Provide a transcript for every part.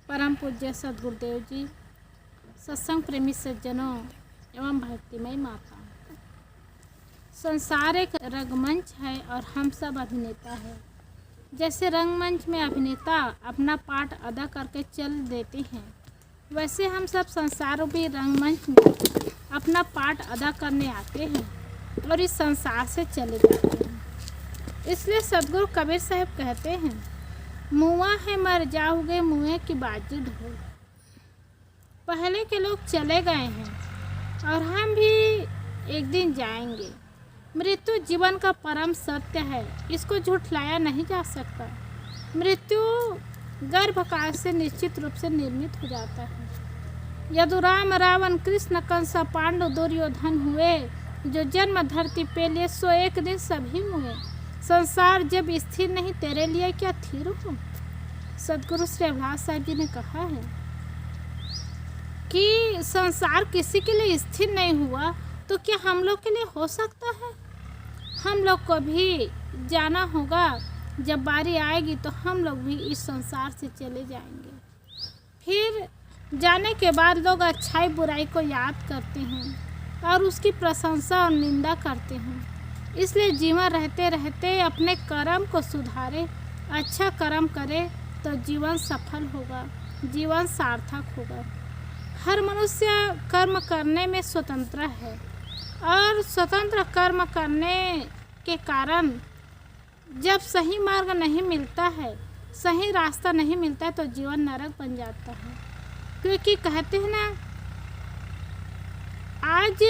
परम पूज्य सद्गुरुदेव जी, सत्संग प्रेमी सज्जनों एवं भक्तिमय माता। संसार एक रंगमंच है और हम सब अभिनेता है। जैसे रंगमंच में अभिनेता अपना पार्ट अदा करके चल देते हैं, वैसे हम सब संसार रूपी रंगमंच में अपना पार्ट अदा करने आते हैं और इस संसार से चले जाते हैं। इसलिए सद्गुरु कबीर साहब कहते हैं, मुआ है मर जाओगे मुए की बाजी ढोल। पहले के लोग चले गए हैं और हम भी एक दिन जाएंगे। मृत्यु जीवन का परम सत्य है, इसको झुठलाया नहीं जा सकता। मृत्यु गर्भकाल से निश्चित रूप से निर्मित हो जाता है। यदुराम रावण कृष्ण कंस पांडु दुर्योधन हुए, जो जन्म धरती पे लिए सो एक दिन सभी हुए। संसार जब स्थिर नहीं तेरे लिए क्या थिर हो। सदगुरु श्री अभिलाष साहब जी ने कहा है कि संसार किसी के लिए स्थिर नहीं हुआ तो क्या हम लोग के लिए हो सकता है। हम लोग को भी जाना होगा, जब बारी आएगी तो हम लोग भी इस संसार से चले जाएंगे। फिर जाने के बाद लोग अच्छाई बुराई को याद करते हैं और उसकी प्रशंसा और निंदा करते हैं। इसलिए जीवन रहते रहते अपने कर्म को सुधारे, अच्छा कर्म करे तो जीवन सफल होगा, जीवन सार्थक होगा। हर मनुष्य कर्म करने में स्वतंत्र है और स्वतंत्र कर्म करने के कारण जब सही मार्ग नहीं मिलता है, सही रास्ता नहीं मिलता है तो जीवन नरक बन जाता है। क्योंकि कहते हैं ना, आज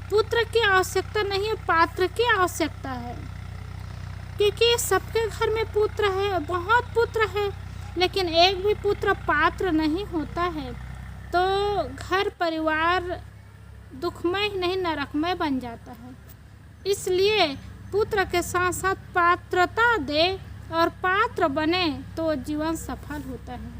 पुत्र की आवश्यकता नहीं है, पात्र की आवश्यकता है। क्योंकि सबके घर में पुत्र है, बहुत पुत्र है, लेकिन एक भी पुत्र पात्र नहीं होता है तो घर परिवार दुखमय नहीं नरकमय बन जाता है। इसलिए पुत्र के साथ साथ पात्रता दे और पात्र बने तो जीवन सफल होता है।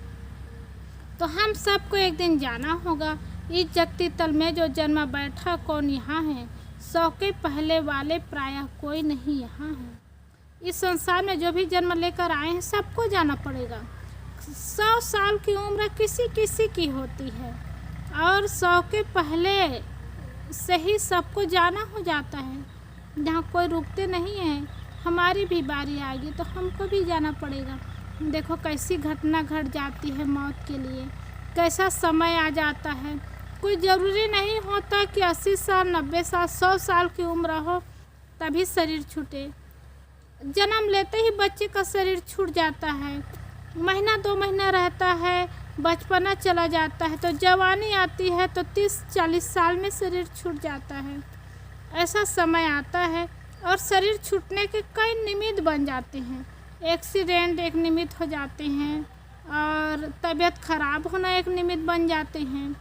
तो हम सबको एक दिन जाना होगा। इस जगती तल में जो जन्म बैठा कौन यहाँ है, 100 के पहले वाले प्रायः कोई नहीं यहाँ है। इस संसार में जो भी जन्म लेकर आए हैं सबको जाना पड़ेगा। 100 साल की उम्र किसी किसी की होती है और 100 के पहले से ही सबको जाना हो जाता है। जहाँ कोई रुकते नहीं है, हमारी भी बारी आएगी तो हमको भी जाना पड़ेगा। देखो कैसी घटना घट जाती है मौत के लिए, कैसा समय आ जाता है। कोई ज़रूरी नहीं होता कि 80 साल 90 साल 100 साल की उम्र हो तभी शरीर छूटे। जन्म लेते ही बच्चे का शरीर छूट जाता है, महीना 2 महीना रहता है, बचपना चला जाता है, तो जवानी आती है तो 30-40 साल में शरीर छूट जाता है। ऐसा समय आता है और शरीर छूटने के कई निमित्त बन जाते हैं। एक्सीडेंट एक निमित्त हो जाते हैं और तबीयत खराब होना एक निमित्त बन जाते हैं।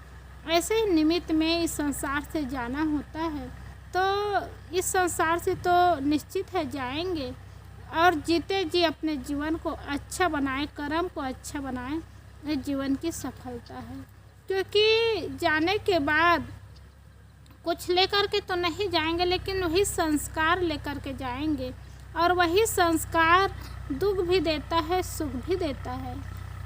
ऐसे ही निमित्त में इस संसार से जाना होता है। तो इस संसार से तो निश्चित है जाएंगे और जीते जी अपने जीवन को अच्छा बनाए, कर्म को अच्छा बनाए, ये जीवन की सफलता है। क्योंकि जाने के बाद कुछ लेकर के तो नहीं जाएंगे, लेकिन वही संस्कार लेकर के जाएंगे और वही संस्कार दुख भी देता है, सुख भी देता है।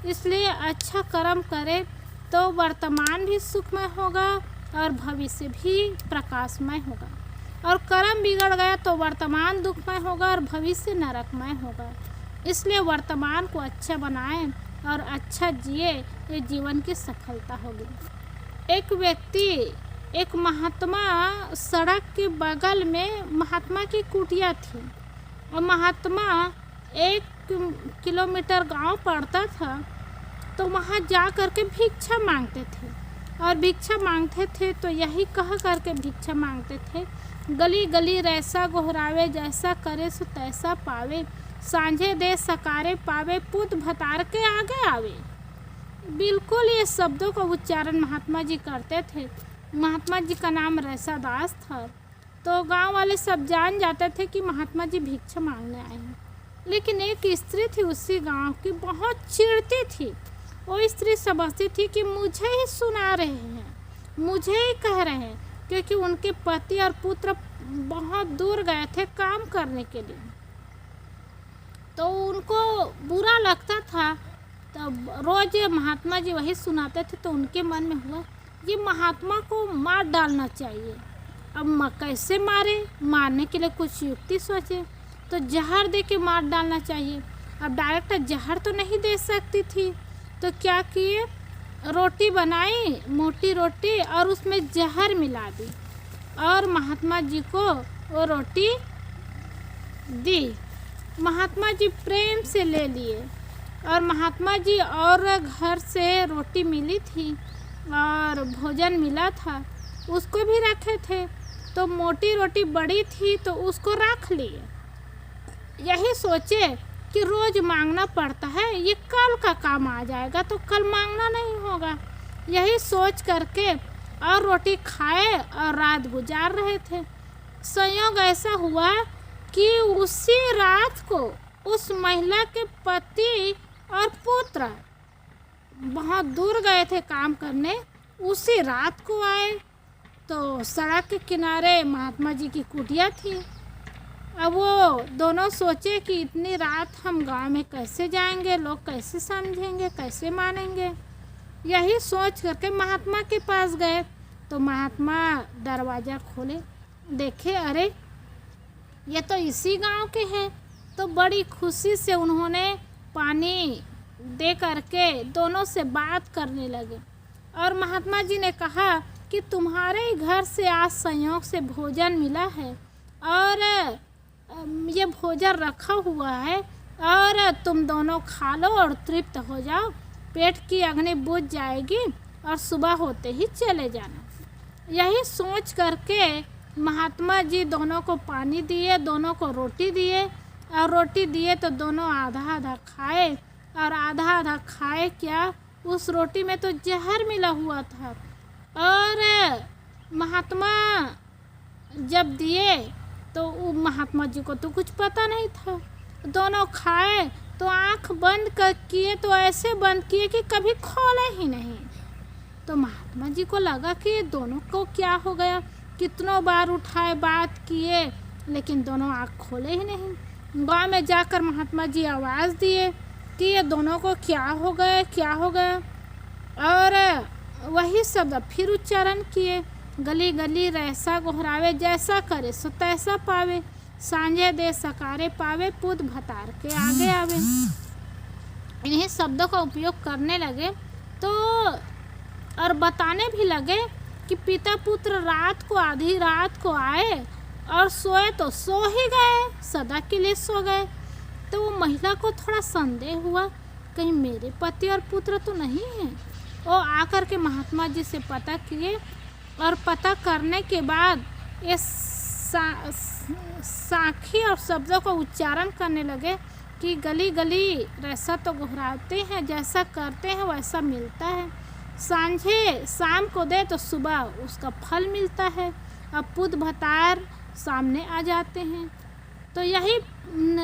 इसलिए अच्छा कर्म करें तो वर्तमान भी सुखमय होगा और भविष्य भी प्रकाशमय होगा, और कर्म बिगड़ गया तो वर्तमान दुखमय होगा और भविष्य नरकमय होगा। इसलिए वर्तमान को अच्छा बनाएं और अच्छा जिए, ये जीवन की सफलता होगी। एक व्यक्ति, एक महात्मा, सड़क के बगल में महात्मा की कुटिया थी और महात्मा 1 किलोमीटर गांव पड़ता था तो वहाँ जा कर के भिक्षा मांगते थे। और भिक्षा मांगते थे तो यही कह करके भिक्षा मांगते थे, गली गली रैसा गोहरावे, जैसा करे सो तैसा पावे, सांझे दे सकारे पावे, पुत भतार के आगे आवे। बिल्कुल ये शब्दों का उच्चारण महात्मा जी करते थे। महात्मा जी का नाम रैसा दास था। तो गांव वाले सब जान जाते थे कि महात्मा जी भिक्षा मांगने आए हैं। लेकिन एक स्त्री थी उसी गांव की, बहुत चिढ़ती थी। वो स्त्री समझती थी कि मुझे ही सुना रहे हैं, मुझे ही कह रहे हैं, क्योंकि उनके पति और पुत्र बहुत दूर गए थे काम करने के लिए। तो उनको बुरा लगता था तब रोज महात्मा जी वही सुनाते थे, तो उनके मन में हुआ ये महात्मा को मार डालना चाहिए। अब कैसे मारे, मारने के लिए कुछ युक्ति सोचे, तो जहर दे के मार डालना चाहिए। अब डायरेक्ट जहर तो नहीं दे सकती थी, तो क्या किए, रोटी बनाई, मोटी रोटी, और उसमें जहर मिला दी और महात्मा जी को वो रोटी दी। महात्मा जी प्रेम से ले लिए और महात्मा जी और घर से रोटी मिली थी और भोजन मिला था, उसको भी रखे थे। तो मोटी रोटी बड़ी थी तो उसको रख लिए। यही सोचे कि रोज़ मांगना पड़ता है, ये कल का काम आ जाएगा तो कल मांगना नहीं होगा। यही सोच करके और रोटी खाए और रात गुजार रहे थे। संयोग ऐसा हुआ कि उसी रात को उस महिला के पति और पुत्र बहुत दूर गए थे काम करने, उसी रात को आए। तो सड़क के किनारे महात्मा जी की कुटिया थी। अब वो दोनों सोचे कि इतनी रात हम गांव में कैसे जाएंगे, लोग कैसे समझेंगे, कैसे मानेंगे। यही सोच करके महात्मा के पास गए। तो महात्मा दरवाज़ा खोले, देखे अरे ये तो इसी गांव के हैं। तो बड़ी खुशी से उन्होंने पानी दे करके दोनों से बात करने लगे। और महात्मा जी ने कहा कि तुम्हारे ही घर से आज संयोग से भोजन मिला है और ये भोजन रखा हुआ है और तुम दोनों खा लो और तृप्त हो जाओ, पेट की अग्नि बुझ जाएगी और सुबह होते ही चले जाना। यही सोच करके महात्मा जी दोनों को पानी दिए, दोनों को रोटी दिए और रोटी दिए तो दोनों आधा आधा खाए और आधा आधा खाए क्या, उस रोटी में तो जहर मिला हुआ था। और महात्मा जब दिए तो महात्मा जी को तो कुछ पता नहीं था। दोनों खाए तो आँख बंद कर किए तो ऐसे बंद किए कि कभी खोले ही नहीं। तो महात्मा जी को लगा कि ये दोनों को क्या हो गया, कितनों बार उठाए बात किए लेकिन दोनों आँख खोले ही नहीं। गाँव में जाकर महात्मा जी आवाज़ दिए कि ये दोनों को क्या हो गया, क्या हो गया। और वही शब्द फिर उच्चारण किए, गली गली रहसा गोहरावे, जैसा करे सो तैसा पावे, सांझे दे सकारे पावे, पुत भतार के आगे आवे। इन्हीं शब्दों का उपयोग करने लगे तो और बताने भी लगे कि पिता पुत्र रात को आधी रात को आए और सोए तो सो ही गए, सदा के लिए सो गए। तो वो महिला को थोड़ा संदेह हुआ, कहीं मेरे पति और पुत्र तो नहीं हैं। वो आकर के महात्मा जी से पता किए और पता करने के बाद ये साखी और शब्दों का उच्चारण करने लगे कि गली गली रैसा तो घुराते हैं, जैसा करते हैं वैसा मिलता है, सांझे शाम को दे तो सुबह उसका फल मिलता है, अब पुत भतार सामने आ जाते हैं। तो यही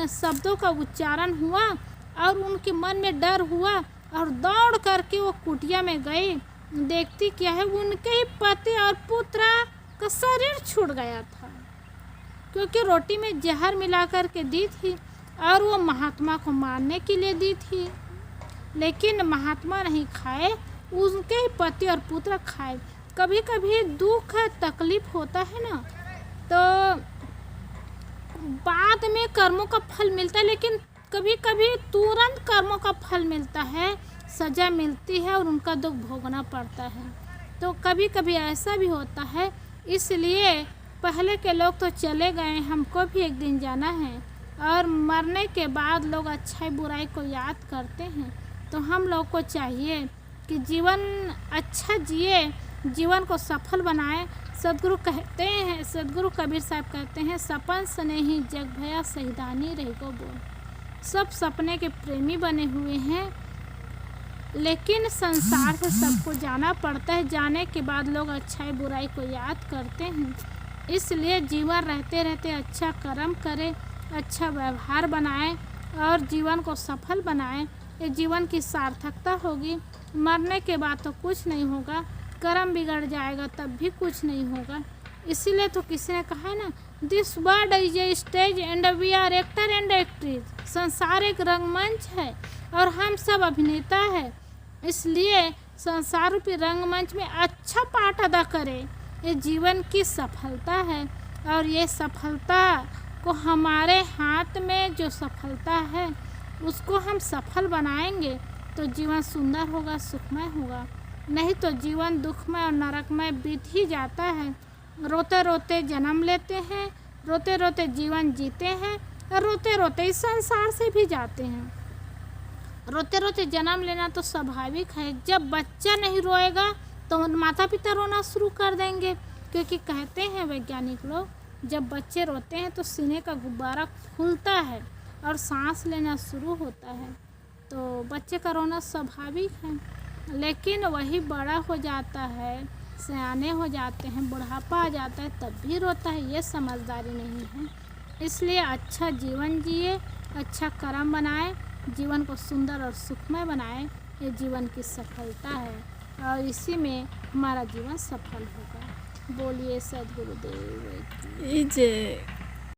शब्दों का उच्चारण हुआ और उनके मन में डर हुआ और दौड़ करके वो कुटिया में गई। देखती क्या है, उनके ही पति और पुत्र का शरीर छूट गया था, क्योंकि रोटी में जहर मिला कर के दी थी और वो महात्मा को मारने के लिए दी थी। लेकिन महात्मा नहीं खाए, उनके ही पति और पुत्र खाए। कभी कभी दुख तकलीफ होता है ना, तो बाद में कर्मों का फल मिलता है, लेकिन कभी कभी तुरंत कर्मों का फल मिलता है, सज़ा मिलती है और उनका दुख भोगना पड़ता है। तो कभी कभी ऐसा भी होता है, इसलिए पहले के लोग तो चले गए, हमको भी एक दिन जाना है और मरने के बाद लोग अच्छाई बुराई को याद करते हैं। तो हम लोग को चाहिए कि जीवन अच्छा जिए, जीवन को सफल बनाए। सदगुरु कहते हैं, सदगुरु कबीर साहब कहते हैं, सपन स्नेही जग भया सहिदानी रही को बोल। सब सपने के प्रेमी बने हुए हैं, लेकिन संसार से सबको जाना पड़ता है। जाने के बाद लोग अच्छाई बुराई को याद करते हैं। इसलिए जीवन रहते रहते अच्छा कर्म करें, अच्छा व्यवहार बनाएं और जीवन को सफल बनाएं। ये जीवन की सार्थकता होगी। मरने के बाद तो कुछ नहीं होगा, कर्म बिगड़ जाएगा तब भी कुछ नहीं होगा। इसीलिए तो किसी ने कहा है ना, this world is a stage and we are actor and actress. संसार एक रंगमंच है और हम सब अभिनेता हैं, इसलिए संसार रूपी रंगमंच में अच्छा पाठ अदा करें। ये जीवन की सफलता है और ये सफलता को हमारे हाथ में जो सफलता है उसको हम सफल बनाएंगे तो जीवन सुंदर होगा, सुखमय होगा। नहीं तो जीवन दुखमय और नरकमय बीत ही जाता है। रोते रोते जन्म लेते हैं, रोते रोते जीवन जीते हैं और रोते रोते इस संसार से भी जाते हैं। रोते रोते जन्म लेना तो स्वाभाविक है। जब बच्चा नहीं रोएगा तो माता पिता रोना शुरू कर देंगे, क्योंकि कहते हैं वैज्ञानिक लोग, जब बच्चे रोते हैं तो सीने का गुब्बारा खुलता है और सांस लेना शुरू होता है। तो बच्चे का रोना स्वाभाविक है, लेकिन वही बड़ा हो जाता है, सयाने हो जाते हैं, बुढ़ापा आ जाता है, तब भी रोता है। ये समझदारी नहीं है। इसलिए अच्छा जीवन जिए, अच्छा कर्म बनाए, जीवन को सुंदर और सुखमय बनाए। ये जीवन की सफलता है और इसी में हमारा जीवन सफल होगा। बोलिए सद्गुरुदेव की जय।